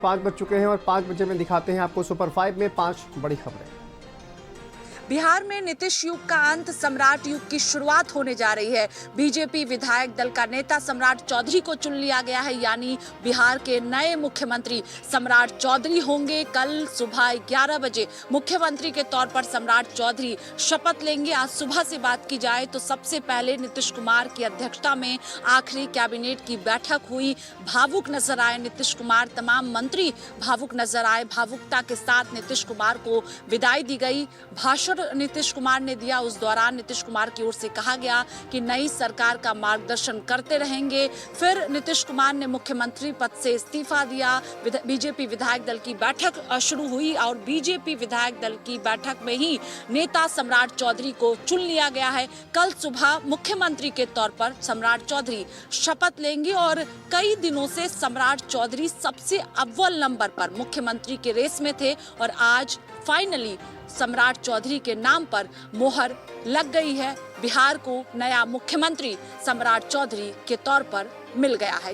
5 बज चुके हैं और 5 बजे में दिखाते हैं आपको सुपर 5 में 5 बड़ी खबरें। बिहार में नीतीश युग का अंत, सम्राट युग की शुरुआत होने जा रही है। बीजेपी विधायक दल का नेता सम्राट चौधरी को चुन लिया गया है, यानी बिहार के नए मुख्यमंत्री सम्राट चौधरी होंगे। कल सुबह 11 बजे मुख्यमंत्री के तौर पर सम्राट चौधरी शपथ लेंगे। आज सुबह से बात की जाए तो सबसे पहले नीतीश कुमार की अध्यक्षता में आखिरी कैबिनेट की बैठक हुई। भावुक नजर आए नीतीश कुमार, तमाम मंत्री भावुक नजर आए। भावुकता के साथ नीतीश कुमार को विदाई दी गई। भाषण नीतीश कुमार ने दिया, उस दौरान नीतीश कुमार की ओर से कहा गया कि नई सरकार का मार्गदर्शन करते रहेंगे। फिर नीतीश कुमार ने मुख्यमंत्री पद से इस्तीफा दिया। बीजेपी विधायक दल की बैठक शुरू हुई और बीजेपी विधायक दल की बैठक में ही नेता सम्राट चौधरी को चुन लिया गया है। कल सुबह मुख्यमंत्री के तौर पर सम्राट चौधरी शपथ लेंगे और कई दिनों से सम्राट चौधरी सबसे अव्वल नंबर पर मुख्यमंत्री के रेस में थे और आज फाइनली सम्राट चौधरी के नाम पर मोहर लग गई है। बिहार को नया मुख्यमंत्री सम्राट चौधरी के तौर पर मिल गया है।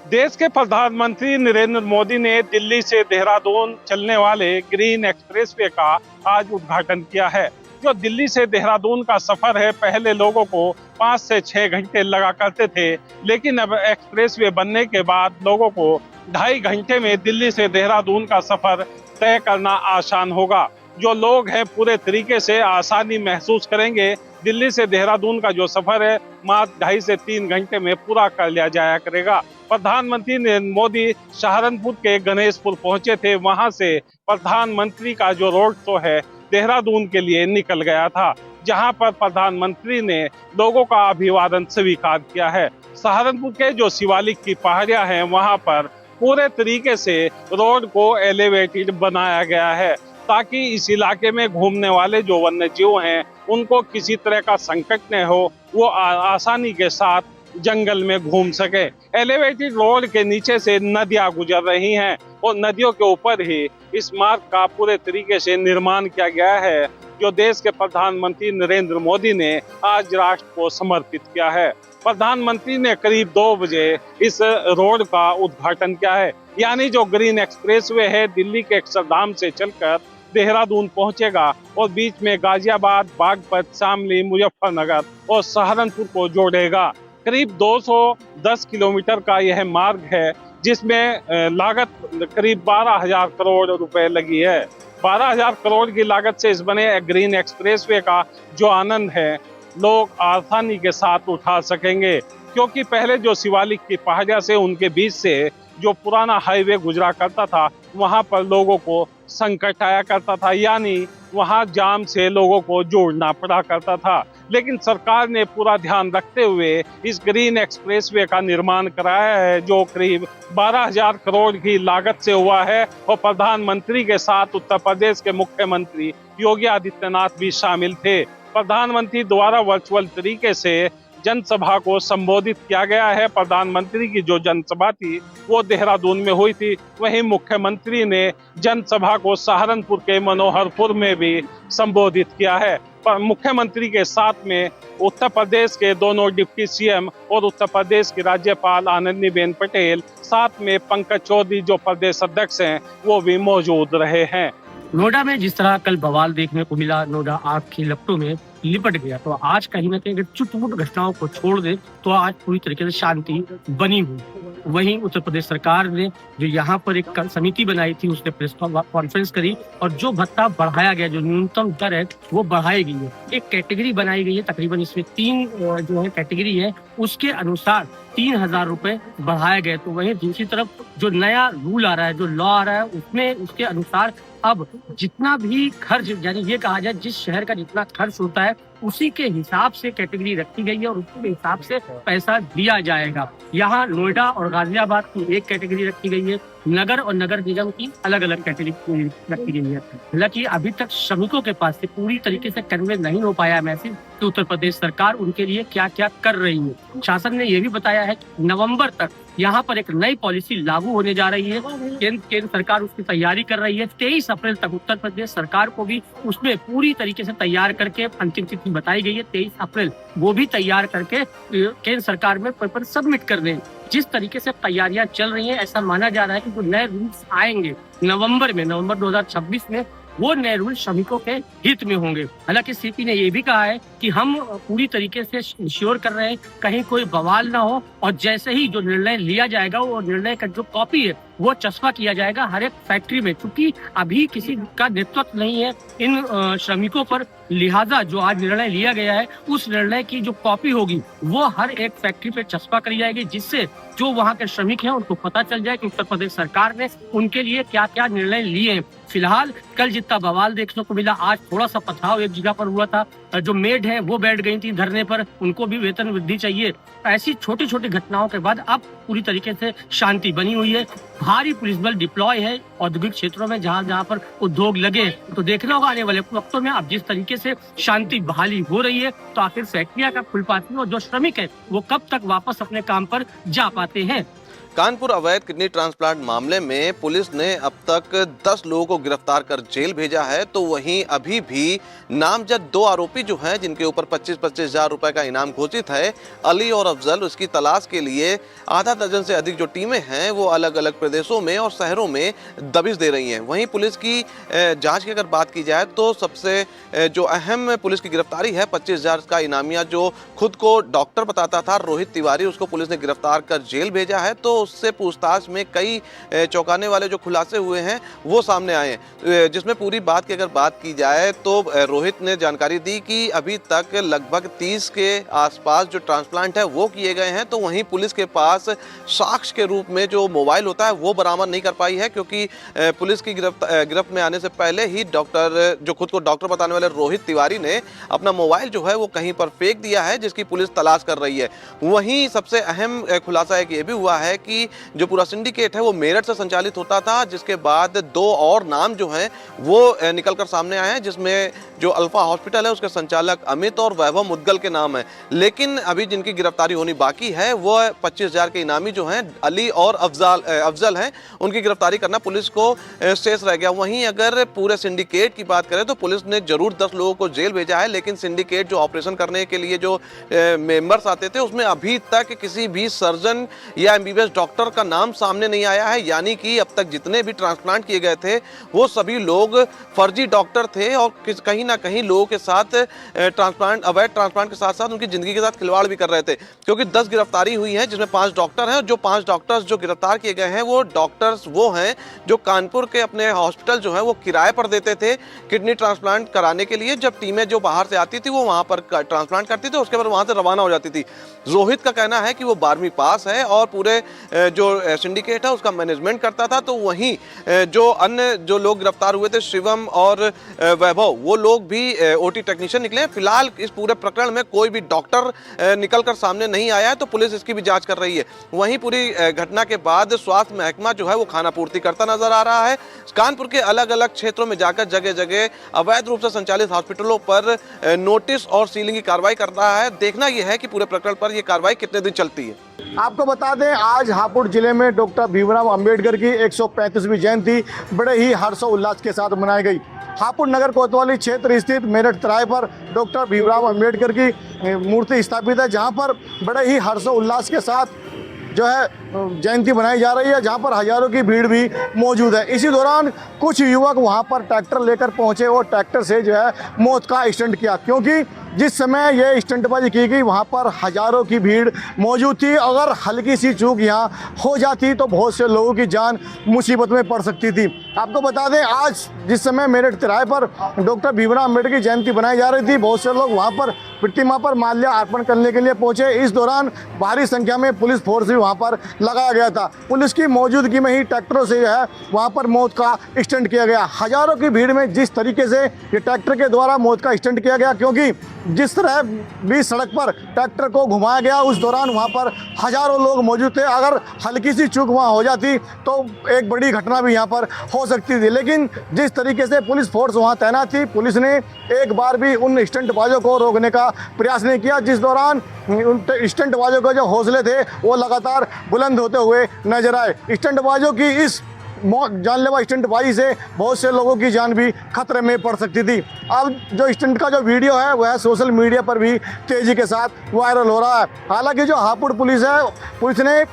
देश के प्रधानमंत्री नरेंद्र मोदी ने दिल्ली से देहरादून चलने वाले ग्रीन एक्सप्रेसवे का आज उद्घाटन किया है। जो दिल्ली से देहरादून का सफर है, पहले लोगों को 5 से 6 घंटे लगा करते थे, लेकिन अब एक्सप्रेसवे बनने के बाद लोगों को 2.5 घंटे में दिल्ली से देहरादून का सफर तय करना आसान होगा। जो लोग हैं पूरे तरीके से आसानी महसूस करेंगे। दिल्ली से देहरादून का जो सफर है मात्र 2.5 से 3 घंटे में पूरा कर लिया जाया करेगा। प्रधानमंत्री नरेंद्र मोदी सहारनपुर के गणेशपुर पहुंचे थे, वहां से प्रधानमंत्री का जो रोड शो है देहरादून के लिए निकल गया था, जहां पर प्रधानमंत्री ने लोगों का अभिवादन स्वीकार किया है। सहारनपुर के जो शिवालिक की पहाड़ियां हैं वहां पर पूरे तरीके से रोड को एलिवेटेड बनाया गया है, ताकि इस इलाके में घूमने वाले जो वन्य जीव हैं उनको किसी तरह का संकट न हो, वो आसानी के साथ जंगल में घूम सके। एलिवेटेड रोड के नीचे से नदियां गुजर रही हैं और नदियों के ऊपर ही इस मार्ग का पूरे तरीके से निर्माण किया गया है, जो देश के प्रधानमंत्री नरेंद्र मोदी ने आज राष्ट्र को समर्पित किया है। प्रधानमंत्री ने करीब 2 बजे इस रोड का उद्घाटन किया है, यानी जो ग्रीन एक्सप्रेसवे है दिल्ली के अक्षरधाम से चलकर देहरादून पहुंचेगा और बीच में गाजियाबाद, बागपत, शामली, मुजफ्फरनगर और सहारनपुर को जोड़ेगा। करीब 210 किलोमीटर का यह मार्ग है, जिसमें लागत करीब 12,000 करोड़ रुपए लगी है। 12,000 करोड़ की लागत से इस बने ग्रीन एक्सप्रेसवे का जो आनंद है लोग आसानी के साथ उठा सकेंगे, क्योंकि पहले जो शिवालिक की पहाड़ियां से उनके बीच से जो पुराना हाईवे गुजरा करता था वहां पर लोगों को संकट आया करता था, यानी वहां जाम से लोगों को जोड़ना पड़ा करता था। लेकिन सरकार ने पूरा ध्यान रखते हुए इस ग्रीन एक्सप्रेसवे का निर्माण कराया है, जो करीब 12,000 करोड़ की लागत से हुआ है और प्रधानमंत्री के साथ उत्तर प्रदेश के मुख्यमंत्री योगी आदित्यनाथ भी शामिल थे। प्रधानमंत्री द्वारा वर्चुअल तरीके से जनसभा को संबोधित किया गया है। प्रधानमंत्री की जो जनसभा थी वो देहरादून में हुई थी, वहीं मुख्यमंत्री ने जनसभा को सहारनपुर के मनोहरपुर में भी संबोधित किया है। पर मुख्यमंत्री के साथ में उत्तर प्रदेश के दोनों डिप्टी सीएम और उत्तर प्रदेश की राज्यपाल आनंदीबेन पटेल, साथ में पंकज चौधरी जो प्रदेश अध्यक्ष हैं वो भी मौजूद रहे हैं। नोएडा में जिस तरह कल बवाल देखने को मिला, नोएडा आग की लपटों में लिपट गया, तो आज कहीं ना कहीं अगर चुटपुट घटनाओं को छोड़ दे तो आज पूरी तरीके से शांति बनी हुई। वहीं उत्तर प्रदेश सरकार ने जो यहाँ पर एक समिति बनाई थी, उसने प्रेस कॉन्फ्रेंस करी और जो भत्ता बढ़ाया गया, जो न्यूनतम दर है वो बढ़ाई गई है। एक कैटेगरी बनाई गई है, तकरीबन इसमें 3 जो है कैटेगरी है, उसके अनुसार 3,000 रुपए बढ़ाए गए। तो वहीं दूसरी तरफ जो नया रूल आ रहा है, जो लॉ आ रहा है, उसमें उसके अनुसार अब जितना भी खर्च, यानी ये कहा जाए जिस शहर का जितना खर्च होता है उसी के हिसाब से कैटेगरी रखी गई है और उसी के हिसाब से पैसा दिया जाएगा। यहाँ नोएडा और गाजियाबाद की एक कैटेगरी रखी गई है, नगर और नगर निगम की अलग अलग कैटेगरी रखी गई है। हालांकि अभी तक श्रमिकों के पास से पूरी तरीके से कन्वे नहीं हो पाया मैसेज कि उत्तर प्रदेश सरकार उनके लिए क्या क्या कर रही है। शासन ने यह भी बताया है कि नवंबर तक यहाँ पर एक नई पॉलिसी लागू होने जा रही है। केंद्र सरकार उसकी तैयारी कर रही है। 23 अप्रैल तक उत्तर प्रदेश सरकार को भी उसमें पूरी तरीके से तैयार करके अंतिम तिथि तारीख बताई गई है 23 अप्रैल, वो भी तैयार करके केंद्र सरकार में पेपर सबमिट कर दें। जिस तरीके से तैयारियां चल रही हैं, ऐसा माना जा रहा है कि जो नए रूल्स आएंगे नवंबर 2026 में, वो नए रूल श्रमिकों के हित में होंगे। हालांकि सीपी ने ये भी कहा है कि हम पूरी तरीके से इंश्योर कर रहे हैं कहीं कोई बवाल ना हो, और जैसे ही जो निर्णय लिया जाएगा वो निर्णय का जो कॉपी है वो चस्पा किया जाएगा हर एक फैक्ट्री में। क्योंकि अभी किसी का नेतृत्व नहीं है इन श्रमिकों पर, लिहाजा जो आज निर्णय लिया गया है उस निर्णय की जो कॉपी होगी वो हर एक फैक्ट्री पे चस्पा करी जाएगी, जिससे जो वहाँ के श्रमिक हैं उनको पता चल जाए कि उत्तर प्रदेश सरकार ने उनके लिए क्या क्या निर्णय लिए हैं। फिलहाल कल जितना बवाल देखने को मिला, आज थोड़ा सा पथराव एक जगह पर हुआ था। जो मेड है वो बैठ गई थी धरने पर, उनको भी वेतन वृद्धि चाहिए। ऐसी छोटी छोटी घटनाओं के बाद अब पूरी तरीके से शांति बनी हुई है। भारी पुलिस बल डिप्लॉय है औद्योगिक क्षेत्रों में जहां जहां पर उद्योग लगे। तो देखना होगा आने वाले वक्तों में अब जिस तरीके से शांति बहाली हो रही है, तो आखिर फैक्ट्रियां कब खुल पाती है और जो श्रमिक है वो कब तक वापस अपने काम पर जा पाते हैं। कानपुर अवैध किडनी ट्रांसप्लांट मामले में पुलिस ने अब तक 10 लोगों को गिरफ्तार कर जेल भेजा है। तो वहीं अभी भी नामजद 2 आरोपी जो हैं, जिनके ऊपर 25-25 हजार रुपए का इनाम घोषित है, अली और अफजल, उसकी तलाश के लिए आधा दर्जन से अधिक जो टीमें हैं वो अलग अलग प्रदेशों में और शहरों में दबिश दे रही हैं। वहीं पुलिस की जाँच की अगर बात की जाए तो सबसे जो अहम पुलिस की गिरफ्तारी है, 25,000 का इनामिया जो खुद को डॉक्टर बताता था रोहित तिवारी, उसको पुलिस ने गिरफ्तार कर जेल भेजा है। तो उससे पूछताछ में कई चौंकाने वाले जो खुलासे हुए हैं वो सामने आए हैं, जिसमें पूरी बात की अगर बात की जाए तो रोहित ने जानकारी दी कि अभी तक लगभग 30 के आसपास जो ट्रांसप्लांट है वो किए गए हैं। तो वहीं पुलिस के पास साक्ष्य के रूप में जो मोबाइल होता है वो बरामद नहीं कर पाई है, क्योंकि पुलिस की गिरफ्त में आने से पहले ही डॉक्टर, जो खुद को डॉक्टर बताने वाले रोहित तिवारी ने अपना मोबाइल जो है वो कहीं पर फेंक दिया है, जिसकी पुलिस तलाश कर रही है। वहीं सबसे अहम खुलासा एक ये भी हुआ है कि जो पूरा सिंडिकेट है वो मेरठ से संचालित होता था, जिसके बाद 2 और नाम जो हैं वो निकलकर सामने आए हैं, जिसमें जो अल्फा हॉस्पिटल है उसके संचालक अमित और वैभव मुद्गल के नाम है। लेकिन अभी जिनकी गिरफ्तारी होनी बाकी है वो 25,000 के इनामी जो हैं अली और अफजल हैं, उनकी गिरफ्तारी करना पुलिस को शेष रह गया। वहीं अगर पूरे सिंडिकेट की बात करें तो पुलिस ने जरूर 10 लोगों को जेल भेजा है, लेकिन सिंडिकेट जो ऑपरेशन करने के लिए जो मेंबर्स आते थे उसमें अभी तक किसी भी सर्जन या एमबीबीएस डॉक्टर का नाम सामने नहीं आया है। यानी कि अब तक जितने भी ट्रांसप्लांट किए गए थे वो सभी लोग फर्जी डॉक्टर थे और कहीं ना कहीं लोगों के साथ अवैध ट्रांसप्लांट के साथ साथ उनकी जिंदगी के साथ खिलवाड़ भी कर रहे थे, क्योंकि 10 गिरफ्तारी हुई है जिसमें 5 डॉक्टर हैं। और जो 5 डॉक्टर्स जो गिरफ्तार किए गए हैं वो डॉक्टर्स वो हैं जो कानपुर के अपने हॉस्पिटल जो है वो किराए पर देते थे किडनी ट्रांसप्लांट कराने के लिए। जब टीमें जो बाहर से आती थी वो वहां पर ट्रांसप्लांट करती थी, उसके बाद वहां से रवाना हो जाती थी। रोहित का कहना है कि वो 12वीं पास है और पूरे जो सिंडिकेट है उसका मैनेजमेंट करता था। तो वहीं जो अन्य जो लोग गिरफ्तार हुए थे, शिवम और वैभव, वो लोग भी ओटी टेक्नीशियन निकले। फिलहाल इस पूरे प्रकरण में कोई भी डॉक्टर निकलकर सामने नहीं आया है, तो पुलिस इसकी भी जांच कर रही है। वहीं पूरी घटना के बाद स्वास्थ्य महकमा जो है वो खाना पूर्ति करता नजर आ रहा है। कानपुर के अलग अलग क्षेत्रों में जाकर जगह जगह अवैध रूप से संचालित हॉस्पिटलों पर नोटिस और सीलिंग की कार्रवाई कर रहा है। देखना यह है कि पूरे प्रकरण पर यह कार्रवाई कितने दिन चलती है। आपको बता दें, आज हापुड़ जिले में डॉक्टर भीमराव अंबेडकर की 135वीं जयंती बड़े ही हर्षोल्लास के साथ मनाई गई। हापुड़ नगर कोतवाली क्षेत्र स्थित मेरठ तराई पर डॉक्टर भीमराव अंबेडकर की मूर्ति स्थापित है, जहां पर बड़े ही हर्षोल्लास के साथ जो है जयंती बनाई जा रही है, जहां पर हजारों की भीड़ भी मौजूद है। इसी दौरान कुछ युवक वहां पर ट्रैक्टर लेकर पहुंचे और ट्रैक्टर से जो है मौत का स्टंट किया, क्योंकि जिस समय ये स्टंटबाजी की गई वहां पर हजारों की भीड़ मौजूद थी। अगर हल्की सी चूक यहाँ हो जाती तो बहुत से लोगों की जान मुसीबत में पड़ सकती थी। आपको बता दें, आज जिस समय मेरठ तिराहे पर डॉक्टर भीमराव अम्बेडकर की जयंती बनाई जा रही थी, बहुत से लोग वहाँ पर प्रतिमा पर माल्या अर्पण करने के लिए पहुंचे। इस दौरान भारी संख्या में पुलिस फोर्स भी वहाँ पर लगाया गया था। पुलिस की मौजूदगी में ही ट्रैक्टरों से जो है वहाँ पर मौत का स्टंट किया गया। हजारों की भीड़ में जिस तरीके से ये ट्रैक्टर के द्वारा मौत का स्टंट किया गया, क्योंकि जिस तरह भी सड़क पर ट्रैक्टर को घुमाया गया उस दौरान वहाँ पर हजारों लोग मौजूद थे। अगर हल्की सी चूक वहाँ हो जाती तो एक बड़ी घटना भी यहाँ पर हो सकती थी। लेकिन जिस तरीके से पुलिस फोर्स वहाँ तैनात थी, पुलिस ने एक बार भी उन स्टंटबाजों को रोकने का प्रयास नहीं किया, जिस दौरान उन स्टंटबाजों के जो हौसले थे वो लगातार बुलंद होते हुए नजर आए। स्टंटबाजों की इस जानलेवा स्टंटबाजी से बहुत से लोगों की जान भी खतरे में पड़ सकती थी। अब जो स्टंट का जो वीडियो है वह सोशल मीडिया पर भी तेजी के साथ वायरल हो रहा है। हालांकि जो हापुड़ पुलिस है, पुलिस ने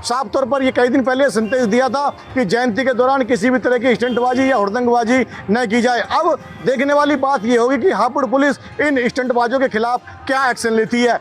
साफ तौर पर ये कई दिन पहले संदेश दिया था कि जयंती के दौरान किसी भी तरह की स्टंटबाजी या हुड़दंगबाजी न की जाए। अब देखने वाली बात ये होगी कि हापुड़ पुलिस इन स्टंटबाजों के खिलाफ क्या एक्शन लेती है।